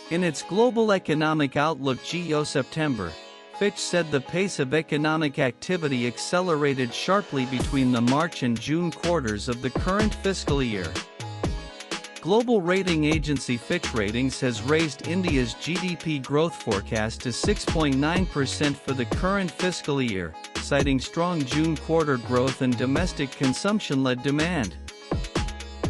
In its Global Economic Outlook GEO September, Fitch said the pace of economic activity accelerated sharply between the March and June quarters of the current fiscal year. Global rating agency Fitch Ratings has raised India's GDP growth forecast to 6.9% for the current fiscal year, citing strong June quarter growth and domestic consumption-led demand.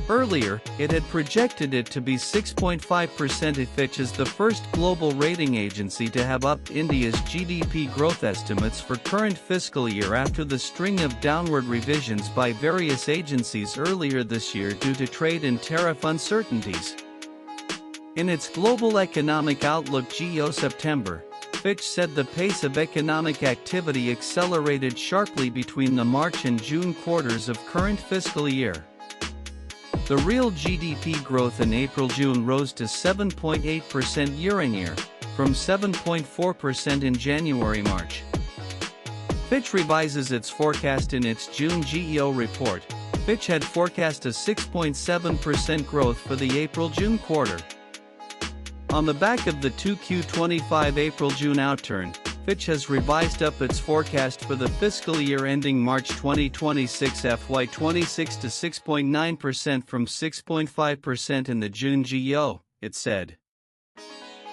Earlier, it had projected it to be 6.5%. Fitch is the first global rating agency to have upped India's GDP growth estimates for current fiscal year after the string of downward revisions by various agencies earlier this year due to trade and tariff uncertainties. In its Global Economic Outlook GEO September, Fitch said the pace of economic activity accelerated sharply between the March and June quarters of current fiscal year. The real GDP growth in April-June rose to 7.8% year-on-year, from 7.4% in January-March. Fitch revises its forecast in its June GEO report. Fitch had forecast a 6.7% growth for the April-June quarter. On the back of the 2Q25 April-June outturn, Fitch has revised up its forecast for the fiscal year ending March 2026 FY26 to 6.9% from 6.5% in the June GEO, it said.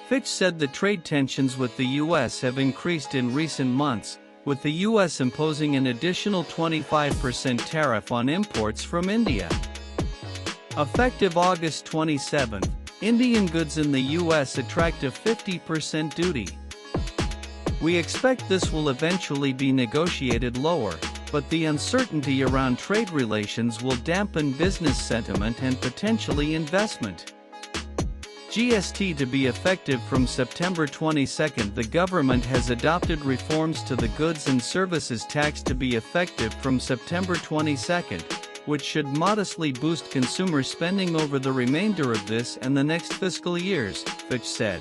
Fitch said the trade tensions with the U.S. have increased in recent months, with the U.S. imposing an additional 25% tariff on imports from India. Effective August 27, Indian goods in the U.S. attract a 50% duty. We expect this will eventually be negotiated lower, but the uncertainty around trade relations will dampen business sentiment and potentially investment. GST to be effective from September 22. The government has adopted reforms to the goods and services tax to be effective from September 22, which should modestly boost consumer spending over the remainder of this and the next fiscal years, Fitch said.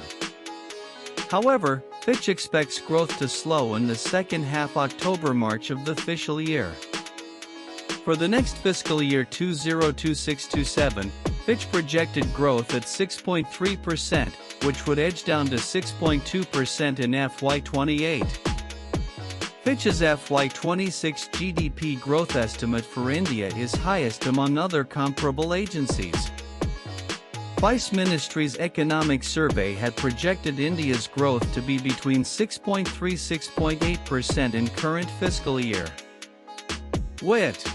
However, Fitch expects growth to slow in the second half October-March of the fiscal year. For the next fiscal year 2026-27, Fitch projected growth at 6.3%, which would edge down to 6.2% in FY28. Fitch's FY26 GDP growth estimate for India is highest among other comparable agencies. Vice Ministry's economic survey had projected India's growth to be between 6.3–6.8% in current fiscal year. WIT